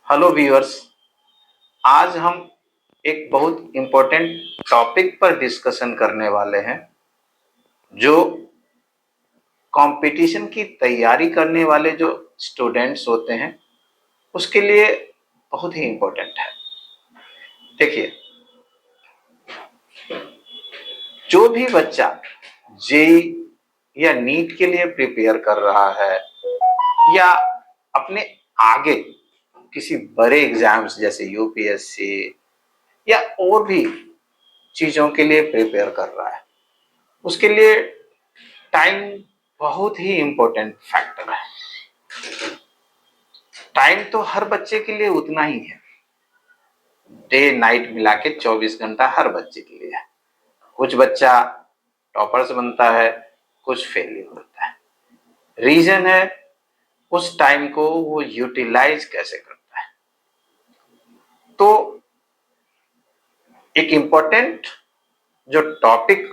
Hello viewers. आज हम एक बहुत इम्पोर्टेंट टॉपिक पर डिस्कशन करने वाले हैं जो कंपटीशन की तैयारी करने वाले जो स्टूडेंट्स होते हैं उसके लिए बहुत ही इम्पोर्टेंट है। देखिए, जो भी बच्चा जेई या नीट के लिए प्रिपेयर कर रहा है या अपने आगे किसी बड़े एग्जाम्स जैसे यूपीएससी या और भी चीजों के लिए प्रिपेयर कर रहा है, उसके लिए टाइम बहुत ही इंपॉर्टेंट फैक्टर है। टाइम तो हर बच्चे के लिए उतना ही है, डे नाइट मिला के 24 घंटा हर बच्चे के लिए है। कुछ बच्चा टॉपर्स बनता है, कुछ फेलियर होता है। रीजन है उस टाइम को वो यूटिलाइज कैसे करता है। तो एक इम्पोर्टेंट जो टॉपिक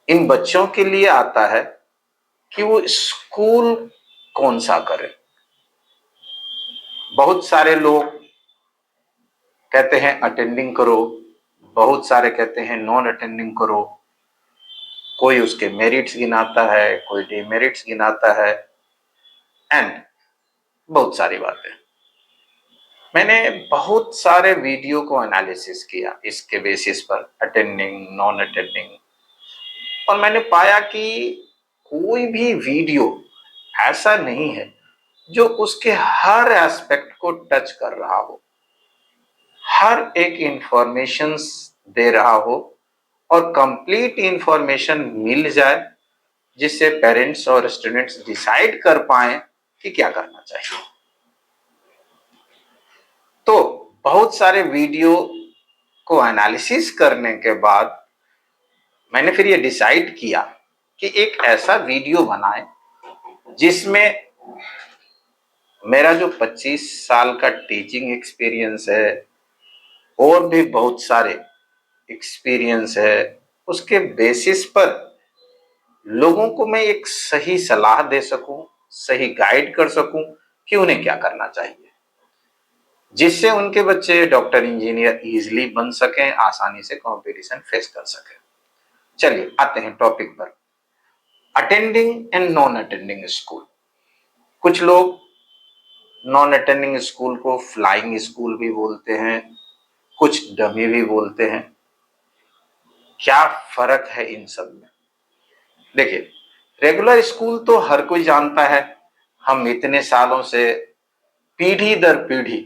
इन बच्चों के लिए आता है कि वो स्कूल कौन सा करें। बहुत सारे लोग कहते हैं अटेंडिंग करो, बहुत सारे कहते हैं नॉन अटेंडिंग करो। कोई उसके मेरिट्स गिनाता है, कोई डिमेरिट्स गिनाता है एंड बहुत सारी बातें। मैंने बहुत सारे वीडियो को एनालिसिस किया इसके बेसिस पर, अटेंडिंग नॉन अटेंडिंग, और मैंने पाया कि कोई भी वीडियो ऐसा नहीं है जो उसके हर एस्पेक्ट को टच कर रहा हो, हर एक इंफॉर्मेशन दे रहा हो और कंप्लीट इंफॉर्मेशन मिल जाए जिससे पेरेंट्स और स्टूडेंट्स डिसाइड कर पाए कि क्या करना चाहिए। तो बहुत सारे वीडियो को एनालिसिस करने के बाद मैंने फिर ये डिसाइड किया कि एक ऐसा वीडियो बनाएं जिसमें मेरा जो 25 साल का टीचिंग एक्सपीरियंस है और भी बहुत सारे एक्सपीरियंस है, उसके बेसिस पर लोगों को मैं एक सही सलाह दे सकूं, सही गाइड कर सकूं कि उन्हें क्या करना चाहिए, जिससे उनके बच्चे डॉक्टर इंजीनियर इजीली बन सकें, आसानी से कंपटीशन फेस कर सकें। चलिए आते हैं टॉपिक पर, attending and non attending school. कुछ लोग नॉन अटेंडिंग स्कूल को फ्लाइंग स्कूल भी बोलते हैं, कुछ डमी भी बोलते हैं। क्या फर्क है इन सब में? देखिए, रेगुलर स्कूल तो हर कोई जानता है, हम इतने सालों से पीढ़ी दर पीढ़ी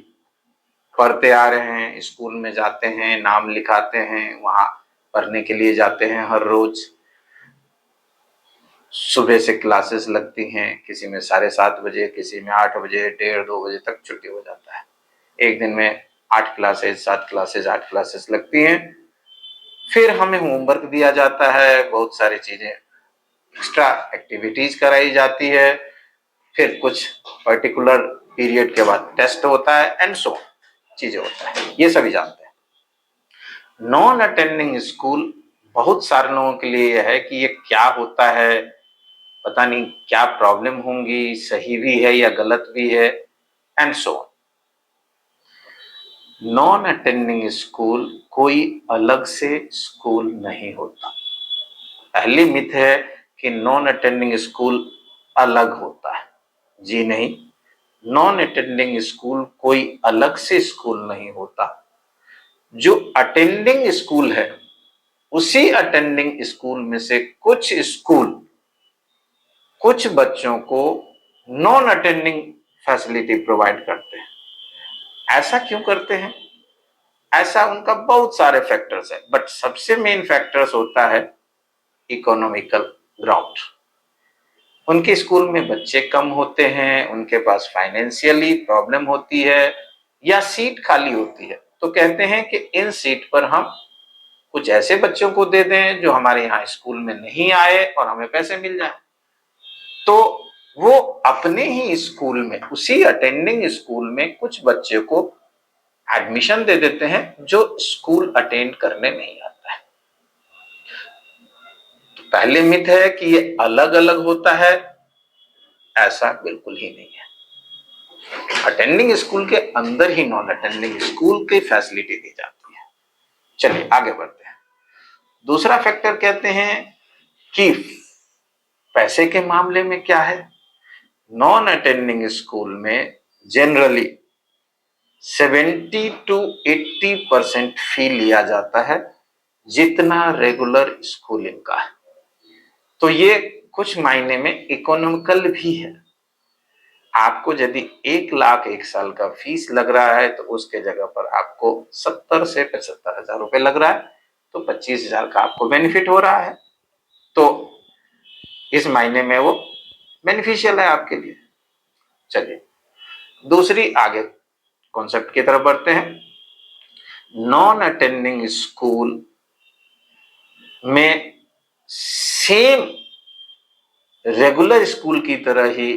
पढ़ते आ रहे हैं, स्कूल में जाते हैं, नाम लिखाते हैं, वहां पढ़ने के लिए जाते हैं। हर रोज सुबह से क्लासेस लगती हैं, किसी में 7:30 बजे, किसी में 8 बजे, 1:30-2 बजे तक छुट्टी हो जाता है। एक दिन में 8 क्लासेस, 7 क्लासेस, 8 क्लासेस लगती हैं। फिर हमें होमवर्क दिया जाता है, बहुत सारी चीजें एक्स्ट्रा एक्टिविटीज कराई जाती है, फिर कुछ पर्टिकुलर पीरियड के बाद टेस्ट होता है एंड सो चीजें होता है, ये सभी जानते हैं। नॉन अटेंडिंग स्कूल बहुत सारे लोगों के लिए यह है कि ये क्या होता है, पता नहीं क्या प्रॉब्लम होंगी, सही भी है या गलत भी है and so. Non attending school कोई अलग से स्कूल नहीं होता। पहली मिथ है कि नॉन अटेंडिंग स्कूल अलग होता है। जी नहीं, नॉन अटेंडिंग स्कूल कोई अलग से स्कूल नहीं होता। जो अटेंडिंग स्कूल है उसी अटेंडिंग स्कूल में से कुछ स्कूल कुछ बच्चों को नॉन अटेंडिंग फैसिलिटी प्रोवाइड करते हैं। ऐसा क्यों करते हैं? ऐसा उनका बहुत सारे फैक्टर्स है, बट सबसे मेन फैक्टर्स होता है इकोनॉमिकल ग्राउंड। उनके स्कूल में बच्चे कम होते हैं, उनके पास फाइनेंशियली प्रॉब्लम होती है या सीट खाली होती है, तो कहते हैं कि इन सीट पर हम कुछ ऐसे बच्चों को दे दें जो हमारे यहाँ स्कूल में नहीं आए और हमें पैसे मिल जाए। तो वो अपने ही स्कूल में, उसी अटेंडिंग स्कूल में कुछ बच्चे को एडमिशन दे देते हैं जो स्कूल अटेंड करने नहीं आता है। तो पहले मिथ है कि ये अलग अलग होता है, ऐसा बिल्कुल ही नहीं है। अटेंडिंग स्कूल के अंदर ही नॉन अटेंडिंग स्कूल की फैसिलिटी दी जाती है। चलिए आगे बढ़ते हैं। दूसरा फैक्टर कहते हैं कि पैसे के मामले में क्या है। नॉन अटेंडिंग स्कूल में जनरली 70 to 80% फी लिया जाता है, जितना रेगुलर स्कूलिंग का है। तो ये कुछ मायने में इकोनॉमिकल भी है। आपको यदि 1 लाख 1 साल का फीस लग रहा है तो उसके जगह पर आपको 70 से 75 हजार रुपए लग रहा है, तो 25 हजार का आपको बेनिफिट हो रहा है। तो इस मायने में वो बेनिफिशियल है आपके लिए। चलिए दूसरी आगे कॉन्सेप्ट की तरफ बढ़ते हैं। नॉन अटेंडिंग स्कूल में सेम रेगुलर स्कूल की तरह ही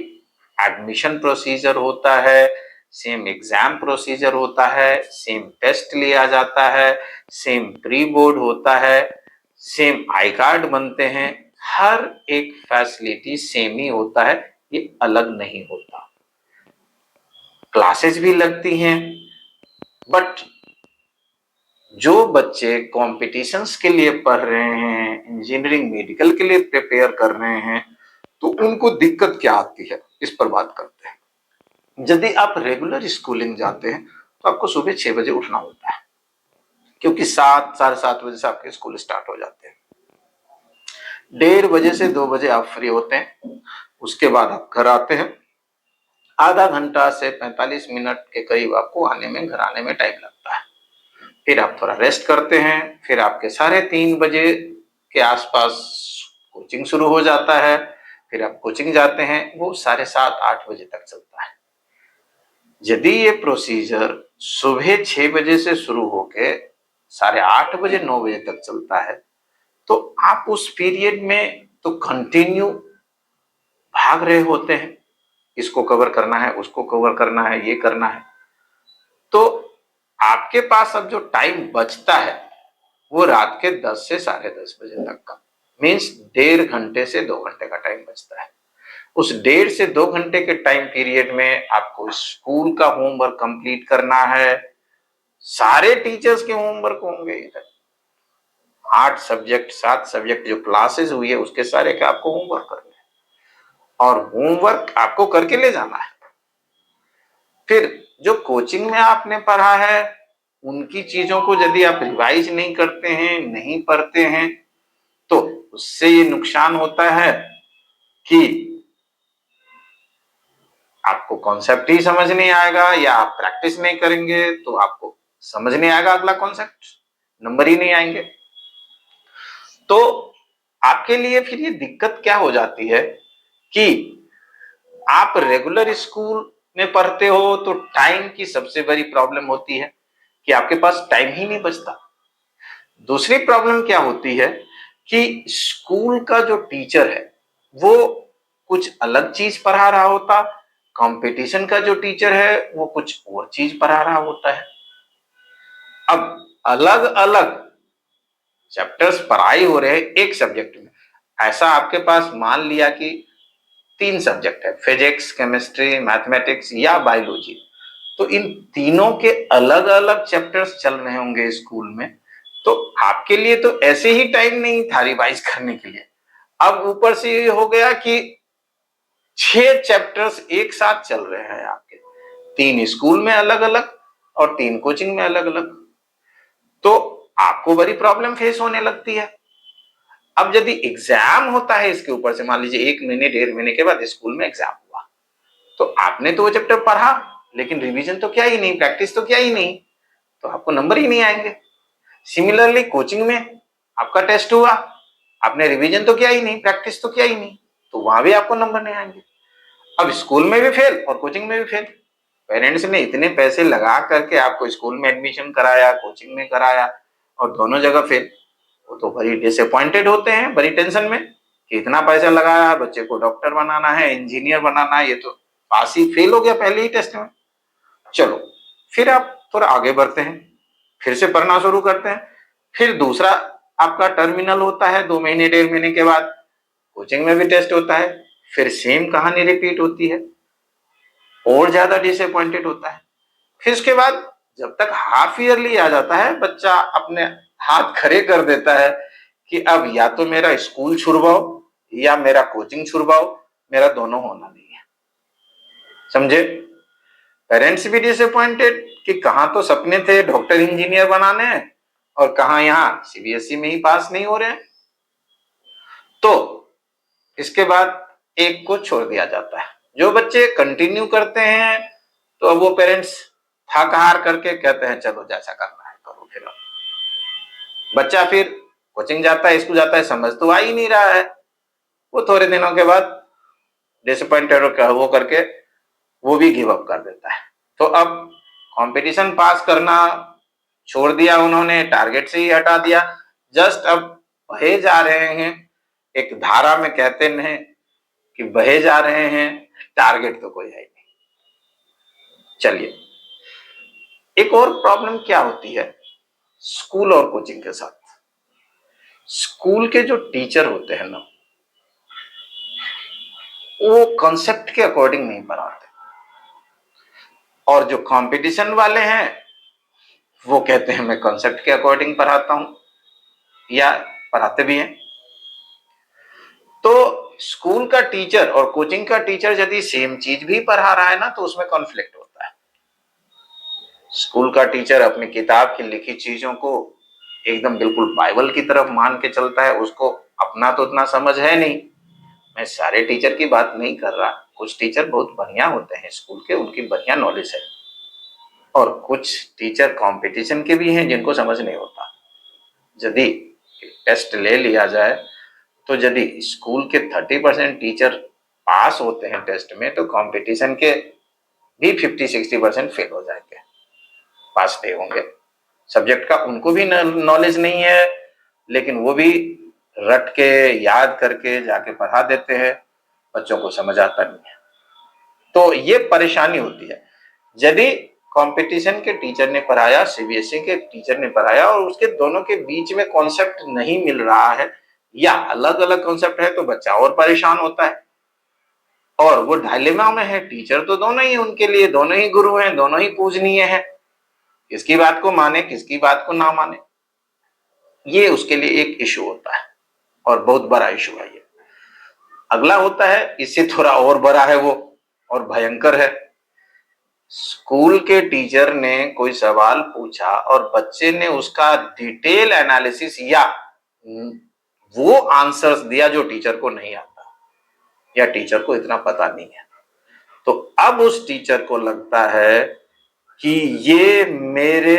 एडमिशन प्रोसीजर होता है, सेम एग्जाम प्रोसीजर होता है, सेम टेस्ट लिया जाता है, सेम प्री बोर्ड होता है, सेम आई कार्ड बनते हैं, हर एक फैसिलिटी सेम ही होता है, ये अलग नहीं होता। क्लासेस भी लगती हैं, बट जो बच्चे कॉम्पिटिशन्स के लिए पढ़ रहे हैं, इंजीनियरिंग मेडिकल के लिए प्रिपेयर कर रहे हैं, तो उनको दिक्कत क्या आती है इस पर बात करते हैं। यदि आप रेगुलर स्कूलिंग जाते हैं तो आपको सुबह 6 बजे उठना होता है, क्योंकि 7-7:30 बजे से आपके स्कूल स्टार्ट हो जाते हैं। 1:30 बजे से 2 बजे आप फ्री होते हैं, उसके बाद आप घर आते हैं। आधा घंटा से 45 मिनट के करीब आपको आने में, घर आने में टाइम लगता है। फिर आप थोड़ा रेस्ट करते हैं, फिर आपके 3:30 बजे के आसपास कोचिंग शुरू हो जाता है। फिर आप कोचिंग जाते हैं, वो 7:30-8 बजे तक चलता है। यदि ये प्रोसीजर सुबह 6 बजे से शुरू होके 8:30 बजे 9 बजे तक चलता है, तो आप उस पीरियड में तो कंटिन्यू भाग रहे होते हैं, इसको कवर करना है, उसको कवर करना है, ये करना है। तो आपके पास अब जो टाइम बचता है वो रात के 10 से 10:30 बजे तक का, मीन्स 1.5 घंटे से 2 घंटे का टाइम बचता है। उस 1.5 से 2 घंटे के टाइम पीरियड में आपको स्कूल का होमवर्क कंप्लीट करना है। सारे टीचर्स के होमवर्क होंगे इधर, 8 सब्जेक्ट 7 सब्जेक्ट जो क्लासेस हुई है उसके सारे का आपको होमवर्क करना है, और होमवर्क आपको करके ले जाना है। फिर जो कोचिंग में आपने पढ़ा है उनकी चीजों को यदि आप रिवाइज नहीं करते हैं, नहीं पढ़ते हैं, तो उससे ये नुकसान होता है कि आपको कॉन्सेप्ट ही समझ नहीं आएगा, या आप प्रैक्टिस नहीं करेंगे तो आपको समझ नहीं आएगा अगला कॉन्सेप्ट, नंबर ही नहीं आएंगे। तो आपके लिए फिर ये दिक्कत क्या हो जाती है कि आप रेगुलर स्कूल में पढ़ते हो तो टाइम की सबसे बड़ी प्रॉब्लम होती है कि आपके पास टाइम ही नहीं बचता। दूसरी प्रॉब्लम क्या होती है कि स्कूल का जो टीचर है वो कुछ अलग चीज पढ़ा रहा होता, कंपटीशन का जो टीचर है वो कुछ और चीज पढ़ा रहा होता है। अब अलग अलग चैप्टर्स पढ़ाई हो रहे हैं एक सब्जेक्ट में। ऐसा आपके पास मान लिया कि 3 सब्जेक्ट है, फिजिक्स, केमिस्ट्री, मैथमेटिक्स या बायोलॉजी, तो इन तीनों के अलग अलग चैप्टर्स चल रहे होंगे स्कूल में, तो आपके लिए तो ऐसे ही टाइम नहीं था रिवाइज करने के लिए। अब ऊपर से ये हो गया कि 6 चैप्टर्स एक साथ चल रहे हैं आपके, 3 स्कूल में अलग अलग और 3 कोचिंग में अलग अलग, तो आपको बड़ी प्रॉब्लम फेस होने लगती है। अब यदि एग्जाम होता है इसके ऊपर से, मान लीजिए 1 महीने 1.5 महीने के बाद स्कूल में एग्जाम हुआ, तो आपने तो वो चैप्टर पढ़ा लेकिन रिवीजन तो किया ही नहीं, प्रैक्टिस तो किया ही नहीं, तो आपको नंबर ही नहीं आएंगे। सिमिलरली कोचिंग में आपका टेस्ट हुआ, आपने रिवीजन तो किया ही नहीं, प्रैक्टिस तो किया ही नहीं, तो वहां भी आपको नंबर नहीं आएंगे। अब स्कूल में भी फेल और कोचिंग में भी फेल। पेरेंट्स ने इतने पैसे लगा करके आपको स्कूल में एडमिशन कराया, कोचिंग में कराया, और दोनों जगह फेल, वो तो बड़ी डिसअपॉइंटेड होते हैं, बड़ी टेंशन में कि इतना पैसा लगाया, बच्चे को डॉक्टर बनाना है, इंजीनियर बनाना है, ये तो पास ही फेल हो गया पहले ही टेस्ट में। चलो फिर आप थोड़ा आगे बढ़ते हैं, फिर से पढ़ना शुरू करते हैं। फिर दूसरा आपका टर्मिनल होता है, 2 महीने 1.5 महीने के बाद कोचिंग में भी टेस्ट होता है, फिर सेम कहानी रिपीट होती है। और ज्यादा डिसअपॉइंटेड होता है। फिर उसके बाद जब तक हाफ ईयरली आ जाता है, बच्चा अपने हाथ खड़े कर देता है कि अब या तो मेरा स्कूल छुड़वाओ या मेरा कोचिंग छुड़वाओ, मेरा दोनों होना नहीं है। समझे? पेरेंट्स भी डिसअपॉइंटेड कि कहां तो सपने थे डॉक्टर इंजीनियर बनाने और कहां यहाँ सीबीएसई में ही पास नहीं हो रहे हैं। तो इसके बाद एक को छोड़ दिया जाता है। जो बच्चे कंटिन्यू करते हैं तो अब वो पेरेंट्स थक हार करके कहते हैं चलो जैसा करना है करो। फिर बच्चा फिर कोचिंग जाता है, स्कूल जाता है, समझ तो आ ही नहीं रहा है। वो थोड़े दिनों के बाद डिसअपॉइंटेड वो करके वो भी गिव अप कर देता है। तो अब कंपटीशन पास करना छोड़ दिया उन्होंने, टारगेट से ही हटा दिया। जस्ट अब बहे जा रहे हैं, एक धारा में कहते हैं कि बहे जा रहे हैं, टारगेट तो कोई है ही नहीं। चलिए, एक और प्रॉब्लम क्या होती है स्कूल और कोचिंग के साथ। स्कूल के जो टीचर होते हैं ना, वो कॉन्सेप्ट के अकॉर्डिंग नहीं पढ़ाते, और जो कंपटीशन वाले हैं वो कहते हैं मैं कॉन्सेप्ट के अकॉर्डिंग पढ़ाता हूं, या पढ़ाते भी हैं। तो स्कूल का टीचर और कोचिंग का टीचर यदि सेम चीज भी पढ़ा रहा है ना, तो उसमें कॉन्फ्लिक्ट होता है। स्कूल का टीचर अपनी किताब की लिखी चीजों को एकदम बिल्कुल बाइबल की तरफ मान के चलता है, उसको अपना तो उतना समझ है नहीं। मैं सारे टीचर की बात नहीं कर रहा, कुछ टीचर बहुत बढ़िया होते हैं स्कूल के, उनकी बढ़िया नॉलेज है, और कुछ टीचर कंपटीशन के भी हैं जिनको समझ नहीं होता। यदि टेस्ट ले लिया जाए तो यदि स्कूल के 30% टीचर पास होते हैं टेस्ट में, तो कंपटीशन के भी 50-60% फेल हो जाएंगे, पास नहीं होंगे। सब्जेक्ट का उनको भी नॉलेज नहीं है, लेकिन वो भी रट के याद करके जाके पढ़ा देते हैं, बच्चों को समझ आता नहीं है। तो ये परेशानी होती है। यदि कंपटीशन के टीचर ने पढ़ाया, सीबीएसई के टीचर ने पढ़ाया, और उसके दोनों के बीच में कॉन्सेप्ट नहीं मिल रहा है या अलग अलग कॉन्सेप्ट है, तो बच्चा और परेशान होता है और वो डायलेमा में है। टीचर तो दोनों ही उनके लिए, दोनों ही गुरु हैं, दोनों ही पूजनीय हैं, किसकी बात को माने किसकी बात को ना माने, ये उसके लिए एक इशू होता है, और बहुत बड़ा इशू है ये। अगला होता है, इससे थोड़ा और बड़ा है वो, और भयंकर है। स्कूल के टीचर ने कोई सवाल पूछा और बच्चे ने उसका डिटेल एनालिसिस या वो आंसर्स दिया जो टीचर को नहीं आता या टीचर को इतना पता नहीं है। तो अब उस टीचर को लगता है कि ये मेरे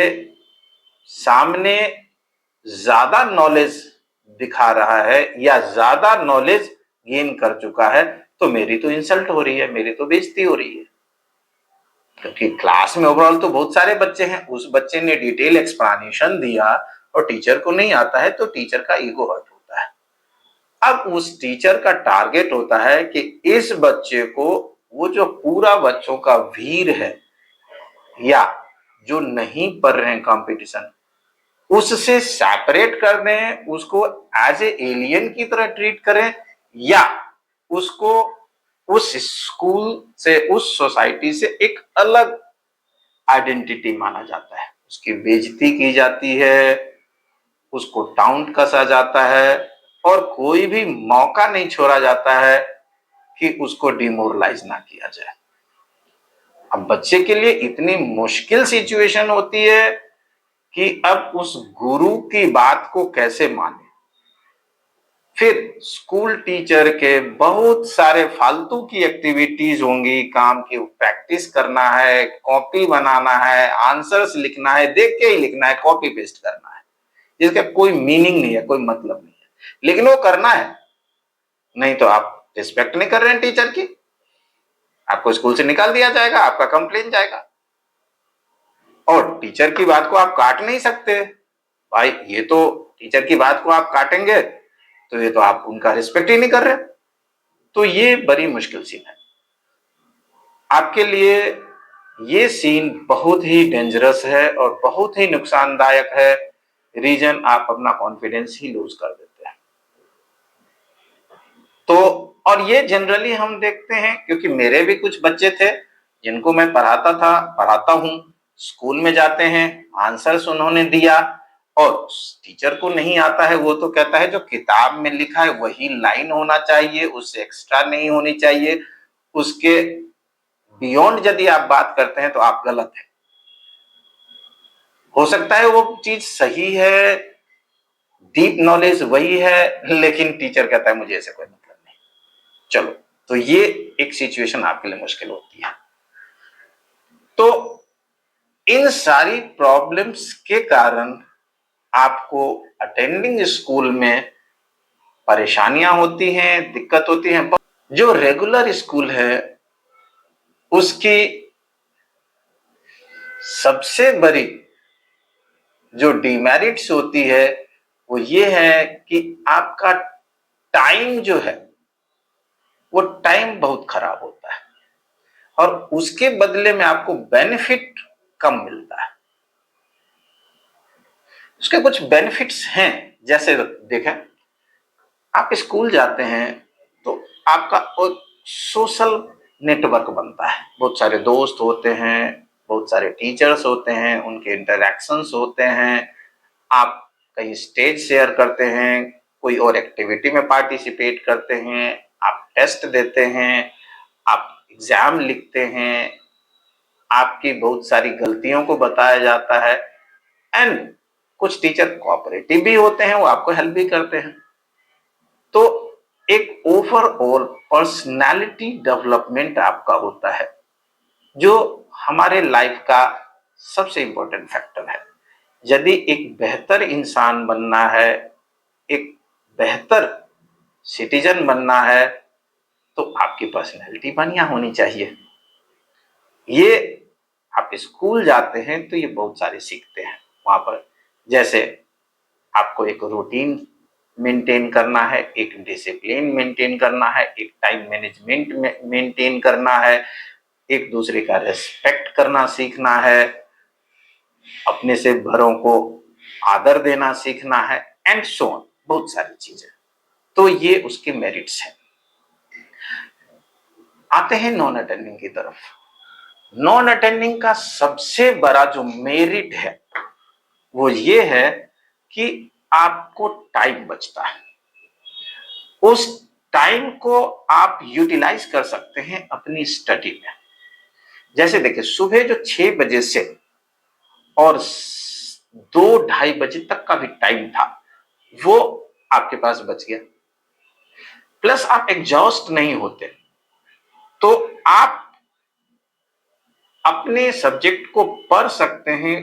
सामने ज्यादा नॉलेज दिखा रहा है या ज्यादा नॉलेज गेन कर चुका है, तो मेरी तो इंसल्ट हो रही है, मेरी तो बेइज्जती हो रही है। क्योंकि क्लास में ओवरऑल तो बहुत सारे बच्चे हैं, उस बच्चे ने डिटेल एक्सप्लेनेशन दिया और टीचर को नहीं आता है, तो टीचर का ईगो हर्ट होता है। अब उस टीचर का टारगेट होता है कि इस बच्चे को, वो जो पूरा बच्चों का वीर है या जो नहीं पढ़ रहे हैं कंपटीशन, उससे सेपरेट कर दें, उसको एज ए एलियन की तरह ट्रीट करें, या उसको उस स्कूल से, उस सोसाइटी से एक अलग आइडेंटिटी माना जाता है, उसकी बेइज्जती की जाती है, उसको टाउंट कसा जाता है, और कोई भी मौका नहीं छोड़ा जाता है कि उसको डिमोरलाइज ना किया जाए। अब बच्चे के लिए इतनी मुश्किल सिचुएशन होती है कि अब उस गुरु की बात को कैसे माने। फिर स्कूल टीचर के बहुत सारे फालतू की एक्टिविटीज होंगी, काम की प्रैक्टिस करना है, कॉपी बनाना है, आंसर्स लिखना है, देख के ही लिखना है, कॉपी पेस्ट करना है, जिसका कोई मीनिंग नहीं है, कोई मतलब नहीं है, लेकिन वो करना है। नहीं तो आप रिस्पेक्ट नहीं कर रहे हैं टीचर की, आपको स्कूल से निकाल दिया जाएगा, आपका कंप्लेन जाएगा। और टीचर की बात को आप काट नहीं सकते भाई, ये तो टीचर की बात को आप काटेंगे तो ये तो आप उनका रिस्पेक्ट ही नहीं कर रहे। तो ये बड़ी मुश्किल सीन है आपके लिए। ये सीन बहुत ही डेंजरस है और बहुत ही नुकसानदायक है। रीजन, आप अपना कॉन्फिडेंस ही लूज कर देते हैं। तो और ये जनरली हम देखते हैं, क्योंकि मेरे भी कुछ बच्चे थे जिनको मैं पढ़ाता हूँ, स्कूल में जाते हैं, आंसर्स उन्होंने दिया और टीचर को नहीं आता है, वो तो कहता है जो किताब में लिखा है वही लाइन होना चाहिए, उससे एक्स्ट्रा नहीं होनी चाहिए। उसके बियॉन्ड यदि आप बात करते हैं तो आप गलत हैं। हो सकता है वो चीज सही है, डीप नॉलेज वही है, लेकिन टीचर कहता है मुझे ऐसे कोई मतलब नहीं। चलो, तो ये एक सिचुएशन आपके लिए मुश्किल होती है। तो इन सारी प्रॉब्लम्स के कारण आपको अटेंडिंग स्कूल में परेशानियां होती हैं, दिक्कत होती हैं। जो रेगुलर स्कूल है उसकी सबसे बड़ी जो डिमेरिट्स होती है वो ये है कि आपका टाइम जो है वो टाइम बहुत खराब होता है और उसके बदले में आपको बेनिफिट कम मिलता है। उसके कुछ बेनिफिट्स हैं, जैसे देखें, आप स्कूल जाते हैं तो आपका सोशल नेटवर्क बनता है, बहुत सारे दोस्त होते हैं, बहुत सारे टीचर्स होते हैं, उनके इंटरेक्शंस होते हैं, आप कहीं स्टेज शेयर करते हैं, कोई और एक्टिविटी में पार्टिसिपेट करते हैं, आप टेस्ट देते हैं, आप एग्जाम लिखते हैं, आपकी बहुत सारी गलतियों को बताया जाता है एंड कुछ टीचर कोऑपरेटिव भी होते हैं, वो आपको हेल्प भी करते हैं। तो एक ओवरऑल पर्सनालिटी डेवलपमेंट आपका होता है, जो हमारे लाइफ का सबसे इंपॉर्टेंट फैक्टर है। यदि एक बेहतर इंसान बनना है, एक बेहतर सिटीजन बनना है, तो आपकी पर्सनैलिटी बढ़िया होनी चाहिए। ये आप स्कूल जाते हैं तो ये बहुत सारे सीखते हैं वहां पर, जैसे आपको एक रूटीन मेंटेन करना है, एक डिसिप्लिन मेंटेन करना है, एक टाइम मैनेजमेंट मेंटेन करना है, एक दूसरे का रेस्पेक्ट करना सीखना है, अपने से बड़ों को आदर देना सीखना है एंड सो ऑन, बहुत सारी चीजें। तो ये उसके मेरिट्स हैं। आते हैं नॉन अटेंडिंग की तरफ। नॉन अटेंडिंग का सबसे बड़ा जो मेरिट है वो ये है कि आपको टाइम बचता है। उस टाइम को आप यूटिलाइज कर सकते हैं अपनी स्टडी में। जैसे देखिए, सुबह जो 6 बजे से और 2-2:30 बजे तक का भी टाइम था वो आपके पास बच गया, प्लस आप एग्जॉस्ट नहीं होते, तो आप अपने सब्जेक्ट को पढ़ सकते हैं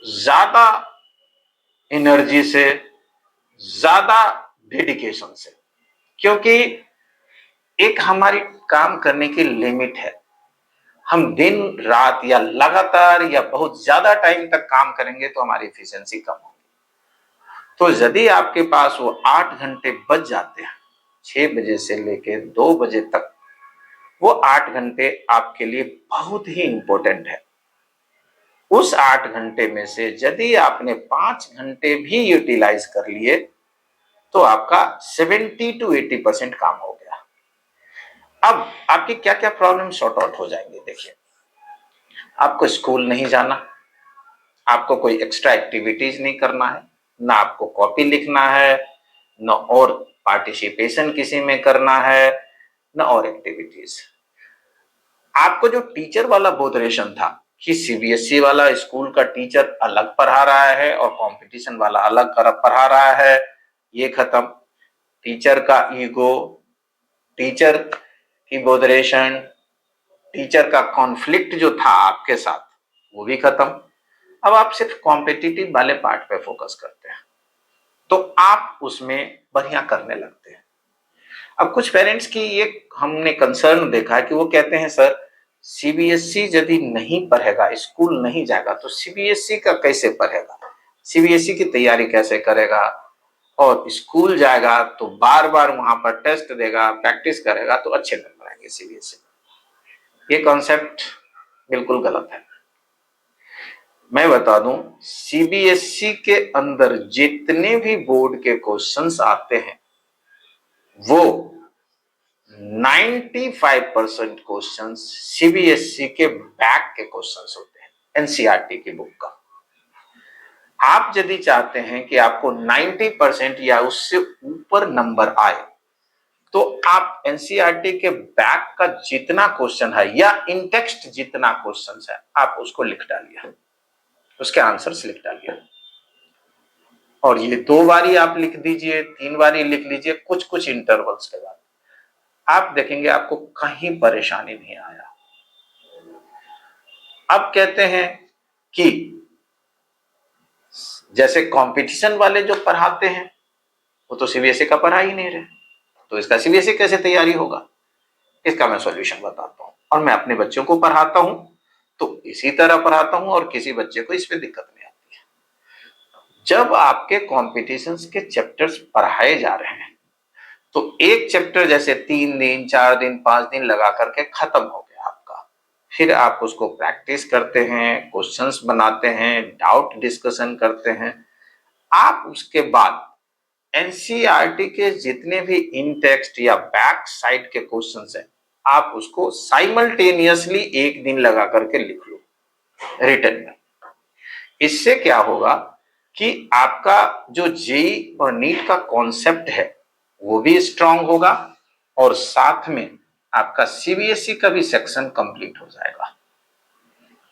ज्यादा एनर्जी से, ज्यादा डेडिकेशन से, क्योंकि एक हमारी काम करने की लिमिट है। हम दिन रात या लगातार या बहुत ज्यादा टाइम तक काम करेंगे तो हमारी एफिशिएंसी कम होगी। तो यदि आपके पास वो 8 घंटे बच जाते हैं 6 बजे से लेकर 2 बजे तक, वो 8 घंटे आपके लिए बहुत ही इंपॉर्टेंट है। उस 8 घंटे में से यदि आपने 5 घंटे भी यूटिलाइज कर लिए तो आपका 70-80% काम हो गया। अब आपकी क्या क्या प्रॉब्लम सॉर्ट आउट हो जाएंगे। देखिए, आपको स्कूल नहीं जाना, आपको कोई एक्स्ट्रा एक्टिविटीज नहीं करना है, ना आपको कॉपी लिखना है, न और पार्टिसिपेशन किसी में करना है, न और एक्टिविटीज। आपको जो टीचर वाला बोधरेशन था कि सीबीएसई वाला स्कूल का टीचर अलग पढ़ा रहा है और कंपटीशन वाला अलग पढ़ा रहा है, ये खत्म। टीचर का ईगो, टीचर की बोधरेशन, टीचर का कॉन्फ्लिक्ट जो था आपके साथ, वो भी खत्म। अब आप सिर्फ कॉम्पिटिटिव वाले पार्ट पे फोकस करते हैं, तो आप उसमें बढ़िया करने लगते हैं। अब कुछ पेरेंट्स की ये हमने कंसर्न देखा है कि वो कहते हैं सर, सीबीएसई यदि नहीं पढ़ेगा, स्कूल नहीं जाएगा तो सीबीएसई का कैसे पढ़ेगा, सीबीएसई की तैयारी कैसे करेगा, और स्कूल जाएगा तो बार बार वहां पर टेस्ट देगा, प्रैक्टिस करेगा तो अच्छे नंबर आएंगे सीबीएसई। ये कॉन्सेप्ट बिल्कुल गलत है। मैं बता दूं, सीबीएसई के अंदर जितने भी बोर्ड के क्वेश्चंस आते हैं वो 95% क्वेश्चन सीबीएसई के बैक के क्वेश्चंस होते हैं, एनसीईआरटी की बुक का। आप यदि चाहते हैं कि आपको 90% या उससे ऊपर नंबर आए, तो आप एनसीईआरटी के बैक का जितना क्वेश्चन है या इन टेक्स्ट जितना क्वेश्चन है, आप उसको लिख डालिए, उसके आंसर्स लिख डालिए। और ये 2 बारी आप लिख दीजिए, 3 बारी लिख लीजिए, कुछ कुछ इंटरवल्स के बाद आप देखेंगे आपको कहीं परेशानी नहीं आया। अब कहते हैं कि जैसे कंपटीशन वाले जो पढ़ाते हैं वो तो सीबीएसई का पढ़ा ही नहीं रहे, तो इसका सीबीएसई कैसे तैयारी होगा? इसका मैं सॉल्यूशन बताता हूं। और मैं अपने बच्चों को पढ़ाता हूं तो इसी तरह पढ़ाता हूं और किसी बच्चे को इसमें दिक्कत नहीं आती है। जब आपके कॉम्पिटिशन्स के चैप्टर्स पढ़ाए जा रहे हैं तो एक चैप्टर जैसे 3 दिन, 4 दिन, 5 दिन लगा करके खत्म हो गया आपका, फिर आप उसको प्रैक्टिस करते हैं, क्वेश्चंस बनाते हैं, डाउट डिस्कशन करते हैं। आप उसके बाद एनसीईआरटी के जितने भी इन टेक्स्ट या बैक साइड के क्वेश्चंस हैं, आप उसको साइमल्टेनियसली एक दिन लगा करके लिख लो रिटन में। इससे क्या होगा कि आपका जो जेई और नीट का कॉन्सेप्ट है वो भी स्ट्रांग होगा और साथ में आपका सीबीएसई का भी सेक्शन कंप्लीट हो जाएगा।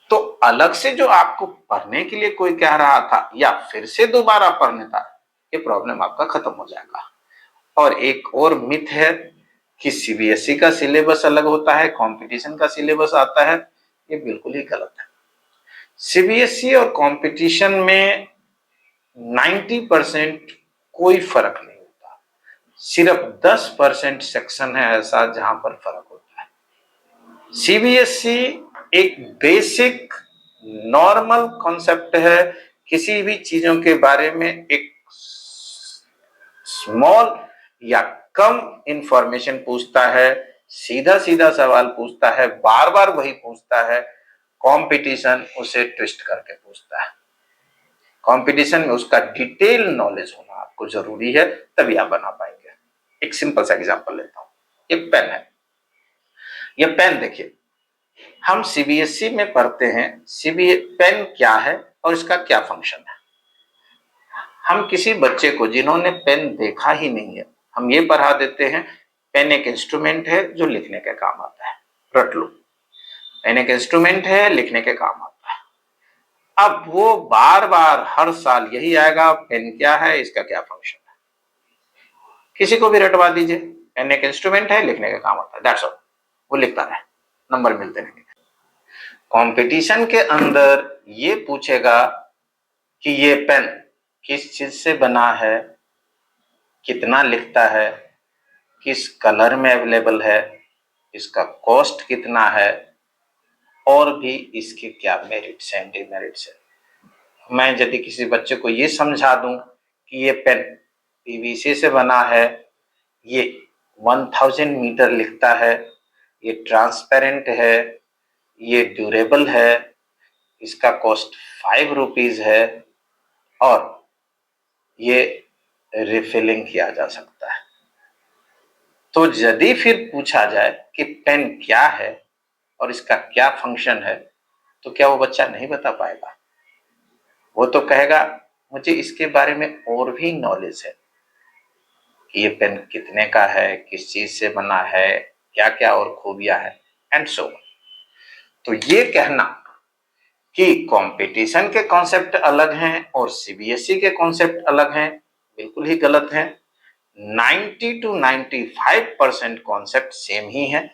तो अलग से जो आपको पढ़ने के लिए कोई कह रहा था या फिर से दोबारा पढ़ने था, ये प्रॉब्लम आपका खत्म हो जाएगा। और एक और मिथ है कि सीबीएसई का सिलेबस अलग होता है, कंपटीशन का सिलेबस आता है, ये बिल्कुल ही गलत है। सीबीएसई और कंपटीशन में 90% कोई फर्क नहीं होता, सिर्फ 10% सेक्शन है ऐसा जहां पर फर्क होता है। सीबीएसई एक बेसिक नॉर्मल कॉन्सेप्ट है, किसी भी चीजों के बारे में एक स्मॉल या कम इंफॉर्मेशन पूछता है, सीधा सीधा सवाल पूछता है, बार बार वही पूछता है। कंपटीशन उसे ट्विस्ट करके पूछता है। कंपटीशन में उसका डिटेल नॉलेज होना आपको जरूरी है, तभी आप बना पाएंगे। एक सिंपल सा एग्जांपल लेता हूं, ये पेन है, ये पेन देखिए, हम सीबीएसई में पढ़ते हैं पेन क्या है और इसका क्या फंक्शन है। हम किसी बच्चे को जिन्होंने पेन देखा ही नहीं है, हम ये पढ़ा देते हैं पेन एक इंस्ट्रूमेंट है जो लिखने के काम आता है, रट लो, पेन एक इंस्ट्रूमेंट है, लिखने के काम आता है। अब वो बार बार हर साल यही आएगा, पेन क्या है, इसका क्या फंक्शन है। किसी को भी रटवा दीजिए, पेन एक इंस्ट्रूमेंट है, लिखने के काम आता है, दैट्स ऑल, वो लिखता रहे, नंबर मिलते रहेंगे। कंपटीशन के अंदर ये पूछेगा कि ये पेन किस चीज से बना है, कितना लिखता है, किस कलर में अवेलेबल है, इसका कॉस्ट कितना है, और भी इसके क्या मेरिट्स हैं, डिमेरिट्स है। मैं यदि किसी बच्चे को ये समझा दूं कि ये पेन पीवीसी से बना है, ये 1000 मीटर लिखता है, ये ट्रांसपेरेंट है, ये ड्यूरेबल है, इसका कॉस्ट 5 रुपीज है और ये रिफिलिंग किया जा सकता है। तो यदि फिर पूछा जाए कि पेन क्या है और इसका क्या फंक्शन है, तो क्या वो बच्चा नहीं बता पाएगा? वो तो कहेगा मुझे इसके बारे में और भी नॉलेज है कि ये पेन कितने का है, किस चीज से बना है, क्या क्या और खूबियां है, एंड सो ऑन। तो ये कहना कि कंपटीशन के कॉन्सेप्ट अलग हैं और सीबीएसई के कॉन्सेप्ट अलग हैं, बिल्कुल ही गलत है। 90 to 95% कॉन्सेप्ट सेम ही है।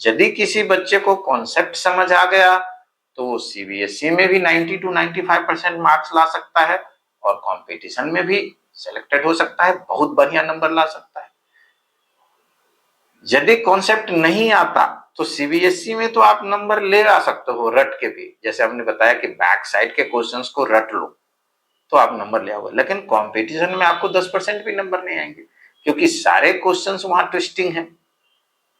यदि किसी बच्चे को कॉन्सेप्ट समझ आ गया तो वो सीबीएसई में भी 90 to 95% मार्क्स ला सकता है और कंपटीशन में भी सिलेक्टेड हो सकता है, बहुत बढ़िया नंबर ला सकता है। यदि कॉन्सेप्ट नहीं आता तो सीबीएसई में तो आप नंबर ले आ सकते हो रट के भी, जैसे हमने बताया कि बैक साइड के क्वेश्चंस को रट लो तो आप नंबर ले आओगे, लेकिन कंपटीशन में आपको 10% भी नंबर नहीं आएंगे क्योंकि सारे क्वेश्चंस वहां ट्विस्टिंग है।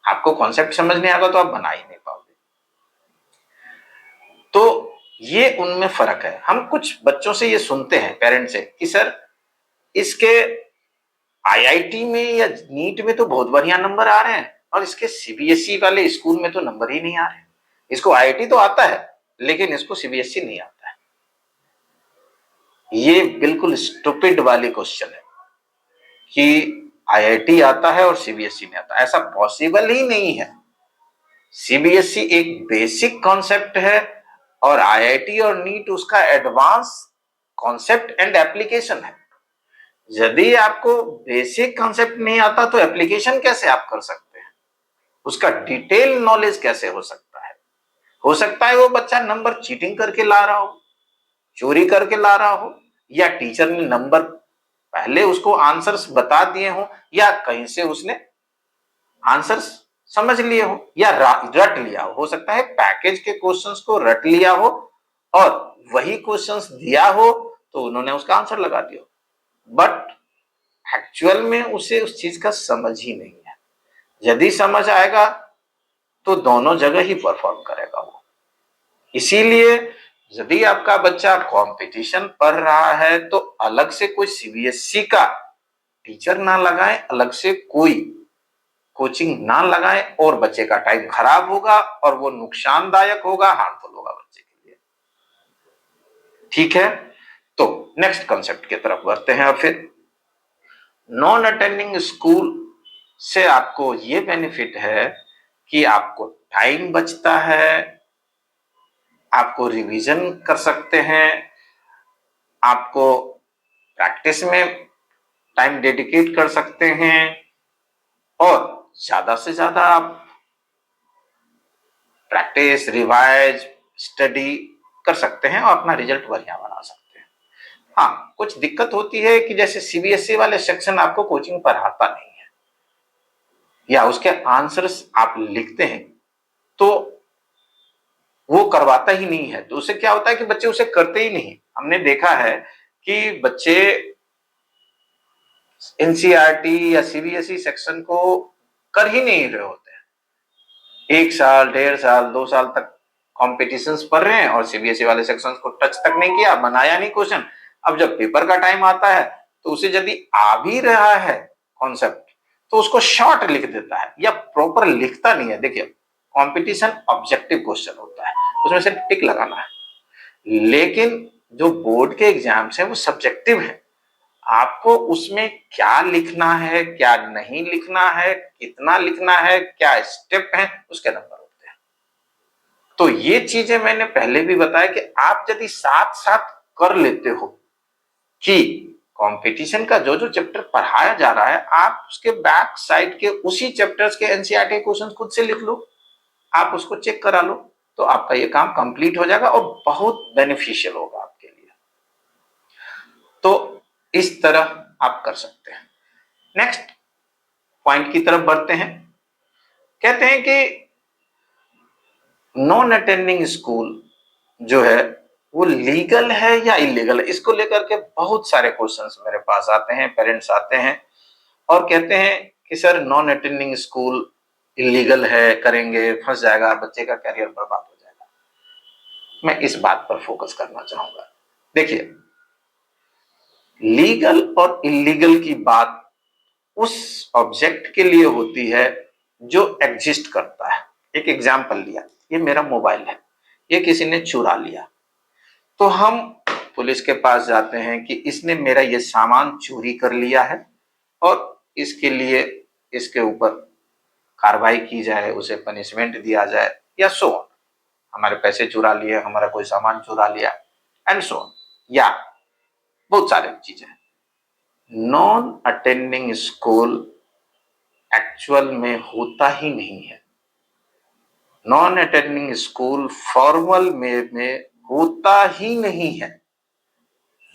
आपको कॉन्सेप्ट समझ नहीं आएगा तो आप बना ही नहीं पाओगे। तो ये उनमें फर्क है। हम कुछ बच्चों से ये सुनते हैं, पेरेंट्स से, कि सर इसके आईआईटी में या नीट में तो बहुत बढ़िया नंबर आ रहे हैं, और इसके सीबीएसई वाले स्कूल में तो नंबर ही नहीं आ रहे। इसको आईआईटी तो आता है, लेकिन इसको सीबीएसई नहीं आता है। ये बिल्कुल स्टूपिड वाली क्वेश्चन है कि आईआईटी आता है और सीबीएसई नहीं आता, ऐसा पॉसिबल ही नहीं है। सीबीएसई एक बेसिक कॉन्सेप्ट है और आईआईटी और नीट उसका एडवांस कॉन्सेप्ट एंड एप्लीकेशन है। यदि आपको बेसिक कॉन्सेप्ट नहीं आता तो एप्लीकेशन कैसे आप कर सकते हैं, उसका डिटेल नॉलेज कैसे हो सकता है। हो सकता है वो बच्चा नंबर चीटिंग करके ला रहा हो, चोरी करके ला रहा हो, या टीचर ने नंबर पहले उसको आंसर्स बता दिए हो, या कहीं से उसने आंसर्स समझ लिए हो या रट लिया हो सकता है पैकेज के क्वेश्चंस को रट लिया हो और वही क्वेश्चंस दिया हो तो उन्होंने उसका आंसर लगा दिया, बट एक्चुअल में उसे उस चीज का समझ ही नहीं है। यदि समझ आएगा तो दोनों जगह ही परफॉर्म करेगा वो। इसीलिए यदि आपका बच्चा कंपटीशन पढ़ रहा है तो अलग से कोई सीबीएसई का टीचर ना लगाए, अलग से कोई कोचिंग ना लगाए, और बच्चे का टाइम खराब होगा और वो नुकसानदायक होगा, हार्मफुल होगा बच्चे के लिए। ठीक है, तो नेक्स्ट कॉन्सेप्ट की तरफ बढ़ते हैं। अब फिर नॉन अटेंडिंग स्कूल से आपको ये बेनिफिट है कि आपको टाइम बचता है, आपको रिवीजन कर सकते हैं, आपको प्रैक्टिस में टाइम डेडिकेट कर सकते हैं और ज्यादा से ज्यादा आप प्रैक्टिस, रिवाइज, स्टडी कर सकते हैं और अपना रिजल्ट बढ़िया बना सकते हैं। हाँ, कुछ दिक्कत होती है कि जैसे सीबीएसई वाले सेक्शन आपको कोचिंग पढ़ाता नहीं है या उसके आंसर्स आप लिखते हैं तो वो करवाता ही नहीं है, तो उससे क्या होता है कि बच्चे उसे करते ही नहीं। हमने देखा है कि बच्चे एनसीईआरटी या सीबीएसई सेक्शन को कर ही नहीं रहे होते हैं। 1 साल, 1.5 साल, 2 साल तक कॉम्पिटिशन्स पढ़ रहे हैं और सीबीएसई वाले सेक्शंस को टच तक नहीं किया, बनाया नहीं क्वेश्चन। अब जब पेपर का टाइम आता है तो उसे यदि आ भी रहा है कॉन्सेप्ट तो उसको शॉर्ट लिख देता है या प्रॉपर लिखता नहीं है। देखिए, कंपटीशन ऑब्जेक्टिव क्वेश्चन होता है, उसमें सिर्फ टिक लगाना है, लेकिन जो बोर्ड के एग्जाम्स है वो सब्जेक्टिव है। आपको उसमें क्या लिखना है, क्या नहीं लिखना है, कितना लिखना है, क्या स्टेप है, उसके नंबर होते हैं। तो ये चीजें मैंने पहले भी बताया कि आप यदि साथ साथ कर लेते हो कि कंपटीशन का जो जो चैप्टर पढ़ाया जा रहा है आप उसके बैक साइड के उसी चैप्टर्स के एनसीईआरटी क्वेश्चंस खुद से लिख लो, आप उसको चेक करा लो, तो आपका ये काम कंप्लीट हो जाएगा और बहुत बेनिफिशियल होगा आपके लिए। तो इस तरह आप कर सकते हैं। नेक्स्ट पॉइंट की तरफ बढ़ते हैं। कहते हैं कि नॉन अटेंडिंग स्कूल जो है वो लीगल है या इलीगल है, इसको लेकर के बहुत सारे क्वेश्चंस मेरे पास आते हैं, पेरेंट्स आते हैं और कहते हैं कि sir non attending school illegal है, करेंगे फंस जाएगा, बच्चे का करियर बर्बाद हो जाएगा। मैं इस बात पर फोकस करना चाहूंगा। देखिए, लीगल और इलीगल की बात उस ऑब्जेक्ट के लिए होती है जो एग्जिस्ट करता है। एक एग्जाम्पल लिया, ये मेरा मोबाइल है, ये किसी ने चुरा लिया, तो हम पुलिस के पास जाते हैं कि इसने मेरा ये सामान चोरी कर लिया है और इसके लिए इसके ऊपर कार्रवाई की जाए, उसे पनिशमेंट दिया जाए या सो ऑन। हमारे पैसे चुरा लिए, हमारा कोई सामान चुरा लिया एंड सो ऑन, या बहुत सारी चीजें। नॉन अटेंडिंग स्कूल एक्चुअल में होता ही नहीं है। नॉन अटेंडिंग स्कूल फॉर्मल में होता ही नहीं है।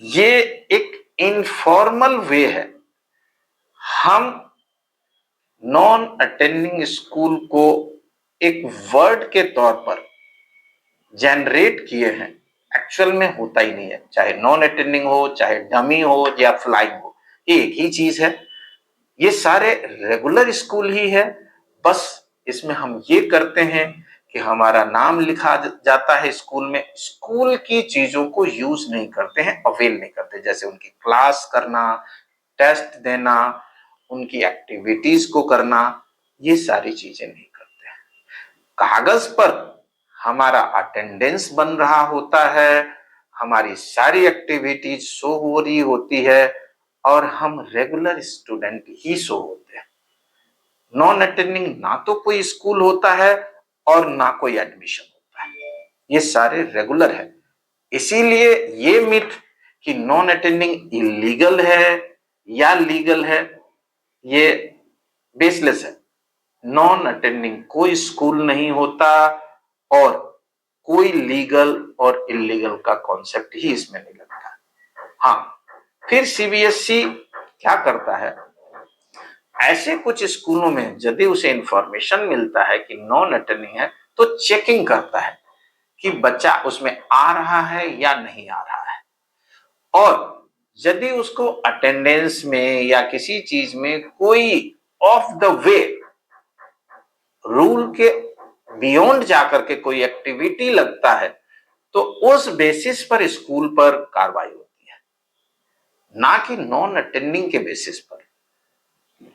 ये एक इनफॉर्मल वे है। हम नॉन अटेंडिंग स्कूल को एक वर्ड के तौर पर जनरेट किए हैं, एक्चुअल में होता ही नहीं है। चाहे नॉन अटेंडिंग हो, चाहे डमी हो या फ्लाइंग हो, एक ही चीज है। ये सारे रेगुलर स्कूल ही है, बस इसमें हम ये करते हैं कि हमारा नाम लिखा जाता है स्कूल में, स्कूल की चीजों को यूज नहीं करते हैं, अवेल नहीं करते, जैसे उनकी क्लास करना, टेस्ट देना, उनकी एक्टिविटीज को करना, ये सारी चीजें नहीं करते हैं। कागज पर हमारा अटेंडेंस बन रहा होता है, हमारी सारी एक्टिविटीज शो हो रही होती है और हम रेगुलर स्टूडेंट ही शो होते हैं। नॉन अटेंडिंग ना तो कोई स्कूल होता है और ना कोई एडमिशन होता है, ये सारे रेगुलर है। इसीलिए ये मिथ कि नॉन अटेंडिंग इलीगल है या लीगल है, ये बेसलेस है। नॉन अटेंडिंग कोई स्कूल नहीं होता और कोई लीगल और इलीगल का कॉन्सेप्ट ही इसमें नहीं लगता। हाँ, फिर सीबीएसई क्या करता है, ऐसे कुछ स्कूलों में यदि उसे इंफॉर्मेशन मिलता है कि नॉन अटेंडिंग है तो चेकिंग करता है कि बच्चा उसमें आ रहा है या नहीं आ रहा है, और यदि उसको अटेंडेंस में या किसी चीज में कोई ऑफ द वे रूल के बियॉन्ड जाकर के कोई एक्टिविटी लगता है तो उस बेसिस पर स्कूल पर कार्रवाई होती है, ना कि नॉन अटेंडिंग के बेसिस पर।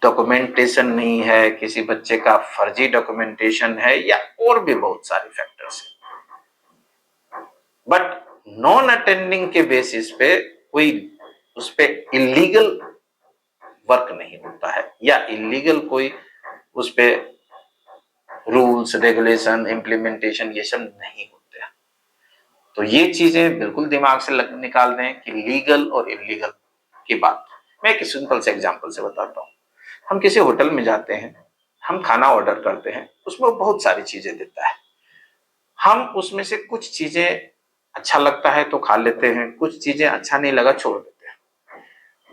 डॉक्यूमेंटेशन नहीं है, किसी बच्चे का फर्जी डॉक्यूमेंटेशन है या और भी बहुत सारे फैक्टर्स हैं, बट नॉन अटेंडिंग के बेसिस पे कोई उस पे इलीगल वर्क नहीं होता है या इलीगल कोई उस पे रूल्स रेगुलेशन इम्प्लीमेंटेशन ये सब नहीं होते हैं। तो ये चीजें बिल्कुल दिमाग से निकाल दें कि लीगल और इलीगल की बात। मैं एक सिंपल से एग्जांपल से बताता हूँ। हम किसी होटल में जाते हैं, हम खाना ऑर्डर करते हैं, उसमें बहुत सारी चीजें देता है। हम उसमें से कुछ चीजें अच्छा लगता है तो खा लेते हैं, कुछ चीजें अच्छा नहीं लगा छोड़ देते हैं।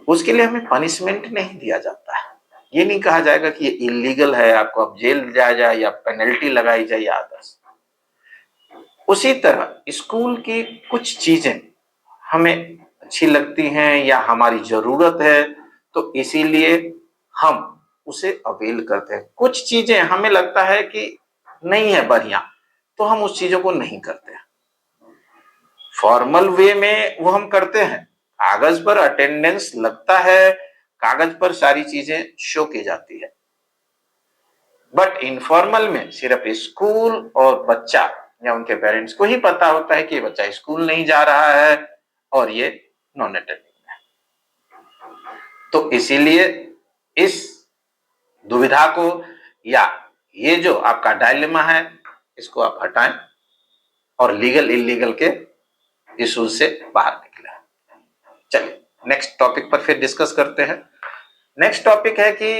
उसके लिए हमें पनिशमेंट नहीं दिया जाता है, ये नहीं कहा जाएगा कि ये इलीगल है, आपको अब जेल जाया जाए या पेनल्टी लगाई जाए या आदर्श। उसी तरह स्कूल की कुछ चीजें हमें अच्छी लगती हैं या हमारी जरूरत है तो इसीलिए हम उसे अवेल करते हैं। कुछ चीजें हमें लगता है कि नहीं है बढ़िया तो हम उस चीजों को नहीं करते हैं। फॉर्मल वे में वो हम करते हैं, कागज पर अटेंडेंस लगता है, कागज पर सारी चीजें शो की जाती है, बट इनफॉर्मल में सिर्फ स्कूल और बच्चा या उनके पेरेंट्स को ही पता होता है कि बच्चा स्कूल नहीं जा रहा है और ये नॉन अटेंडिंग है। तो इसीलिए इस दुविधा को या ये जो आपका डायलेमा है इसको आप हटाएं और लीगल इलीगल के इश्यूज से बाहर निकले। चलिए नेक्स्ट टॉपिक पर फिर डिस्कस करते हैं। नेक्स्ट टॉपिक है कि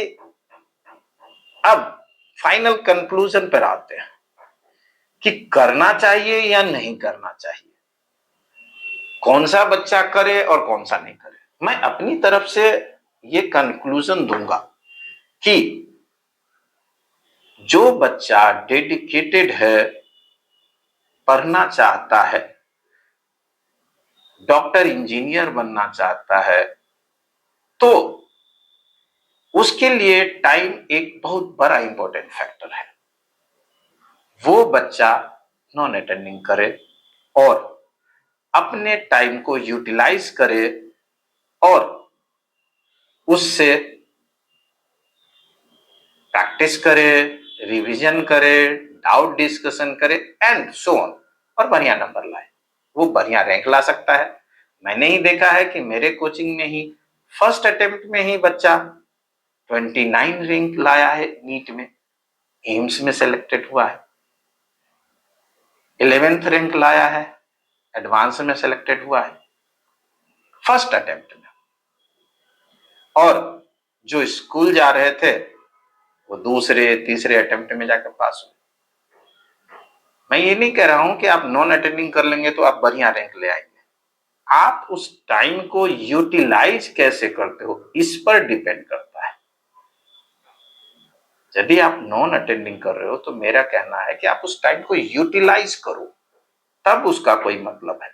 अब फाइनल कंक्लूजन पर आते हैं कि करना चाहिए या नहीं करना चाहिए, कौन सा बच्चा करे और कौन सा नहीं करे। मैं अपनी तरफ से ये कंक्लूजन दूंगा कि जो बच्चा डेडिकेटेड है, पढ़ना चाहता है, डॉक्टर इंजीनियर बनना चाहता है, तो उसके लिए टाइम एक बहुत बड़ा इंपॉर्टेंट फैक्टर है। वो बच्चा नॉन अटेंडिंग करे और अपने टाइम को यूटिलाइज करे और उससे प्रैक्टिस करे, रिवीजन करे, डाउट डिस्कशन करे एंड सो ऑन, और बढ़िया नंबर लाए। वो बढ़िया रैंक ला सकता है। मैंने ही देखा है कि मेरे कोचिंग में ही फर्स्ट अटेम्प्ट में ही बच्चा 29 रैंक लाया है, नीट में, एम्स में सेलेक्टेड हुआ है, 11th रैंक लाया है, एडवांस में सेलेक्टेड हुआ है फर्स्ट अटेम्प्ट में। और जो स्कूल जा रहे थे वो दूसरे तीसरे अटेम्प्ट में जाकर पास हुए। मैं ये नहीं कह रहा हूं कि आप नॉन अटेंडिंग कर लेंगे तो आप बढ़िया रैंक ले आएंगे। आप उस टाइम को यूटिलाइज कैसे करते हो इस पर डिपेंड करता है। यदि आप नॉन अटेंडिंग कर रहे हो तो मेरा कहना है कि आप उस टाइम को यूटिलाइज करो, तब उसका कोई मतलब है,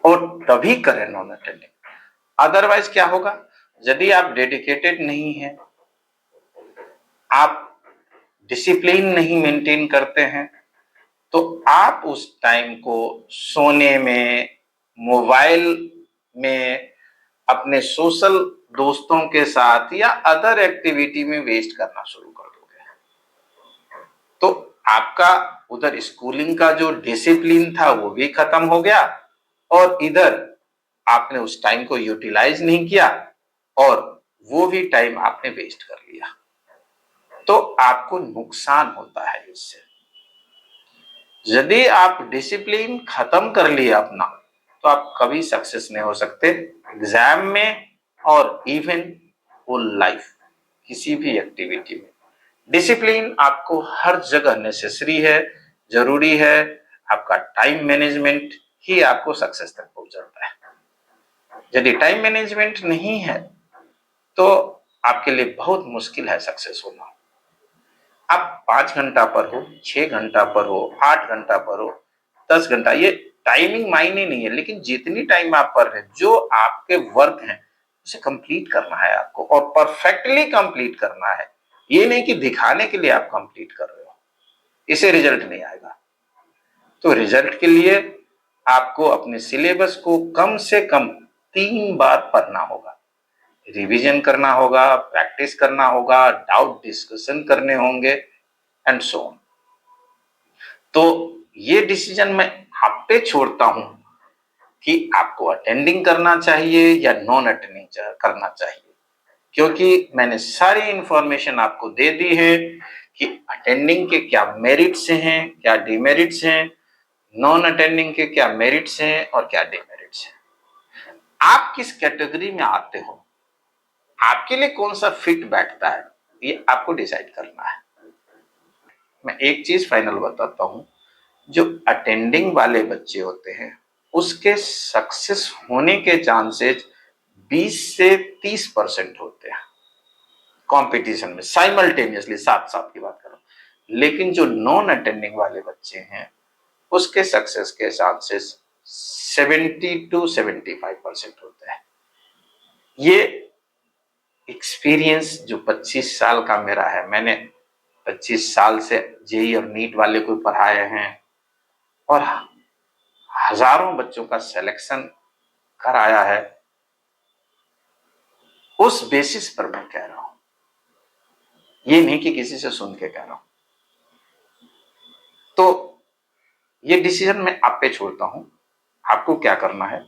और तभी करें नॉन अटेंडिंग। अदरवाइज क्या होगा, यदि आप डेडिकेटेड नहीं हैं, आप डिसिप्लिन नहीं मेंटेन करते हैं, तो आप उस टाइम को सोने में, मोबाइल में, अपने सोशल दोस्तों के साथ या अदर एक्टिविटी में वेस्ट करना शुरू कर दोगे। तो आपका उधर स्कूलिंग का जो डिसिप्लिन था वो भी खत्म हो गया और इधर आपने उस टाइम को यूटिलाइज नहीं किया और वो भी टाइम आपने वेस्ट कर लिया। तो आपको नुकसान होता है इससे। यदि आप डिसिप्लिन खत्म कर लिए अपना, तो आप कभी सक्सेस नहीं हो सकते एग्जाम में और इवन फुल लाइफ किसी भी एक्टिविटी में। डिसिप्लिन आपको हर जगह नेसेसरी है, जरूरी है। आपका टाइम मैनेजमेंट ही आपको सक्सेस तक पहुंचाता है। यदि टाइम मैनेजमेंट नहीं है तो आपके लिए बहुत मुश्किल है सक्सेस होना। आप 5 घंटा पर हो, 6 घंटा पर हो, 8 घंटा पर हो, 10 घंटा, ये टाइमिंग मायने नहीं है, लेकिन जितनी टाइम आप पर है, जो आपके वर्क हैं उसे कंप्लीट करना है आपको और परफेक्टली कंप्लीट करना है। ये नहीं कि दिखाने के लिए आप कंप्लीट कर रहे हो, इससे रिजल्ट नहीं आएगा। तो रिजल्ट के लिए आपको अपने सिलेबस को कम से कम 3 बार पढ़ना होगा, रिवीजन करना होगा, प्रैक्टिस करना होगा, डाउट डिस्कशन करने होंगे एंड सो ऑन। तो ये डिसीजन मैं आप पे छोड़ता हूं कि आपको अटेंडिंग करना चाहिए या नॉन अटेंडिंग करना चाहिए, क्योंकि मैंने सारी इंफॉर्मेशन आपको दे दी है कि अटेंडिंग के क्या मेरिट्स हैं, क्या डिमेरिट्स हैं, नॉन अटेंडिंग के क्या मेरिट्स हैं और क्या डिमेरिट्स हैं। आप किस कैटेगरी में आते हो, आपके लिए कौन सा फिट बैठता है, ये आपको डिसाइड करना है। मैं एक चीज फाइनल बताता हूं, जो अटेंडिंग वाले बच्चे होते हैं उसके सक्सेस होने के चांसेस 20 से 30% होते हैं कंपटीशन में, साइमल्टेनियसली, साथ साथ की बात करो। लेकिन जो नॉन अटेंडिंग वाले बच्चे हैं उसके सक्सेस के चांसेस 70 to 75% होते हैं। ये एक्सपीरियंस जो 25 साल का मेरा है, मैंने 25 साल से जेई और नीट वाले को पढ़ाए हैं और हजारों बच्चों का सिलेक्शन कराया है, उस बेसिस पर मैं कह रहा हूं, ये नहीं कि किसी से सुन के कह रहा हूं। तो ये डिसीजन मैं आप पे छोड़ता हूं, आपको क्या करना है।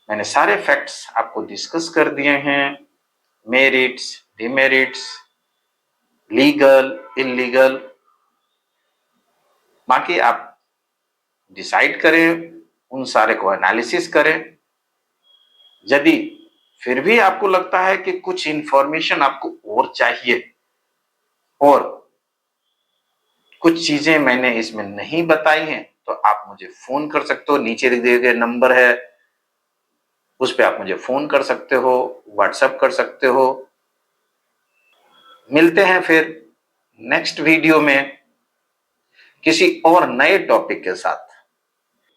मैंने सारे फैक्ट्स आपको डिस्कस कर दिए हैं, मेरिट्स, डिमेरिट्स, लीगल, इलीगल। बाकी आप डिसाइड करें, उन सारे को एनालिसिस करें। यदि फिर भी आपको लगता है कि कुछ इंफॉर्मेशन आपको और चाहिए और कुछ चीजें मैंने इसमें नहीं बताई हैं, तो आप मुझे फोन कर सकते हो, नीचे दिए गए नंबर है उस पर आप मुझे फोन कर सकते हो, व्हाट्सएप कर सकते हो। मिलते हैं फिर नेक्स्ट वीडियो में किसी और नए टॉपिक के साथ।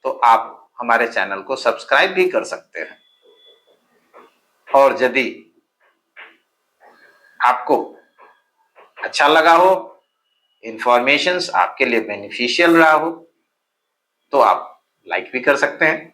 तो आप हमारे चैनल को सब्सक्राइब भी कर सकते हैं और यदि आपको अच्छा लगा हो, इंफॉर्मेशंस आपके लिए बेनिफिशियल रहा हो, तो आप लाइक भी कर सकते हैं।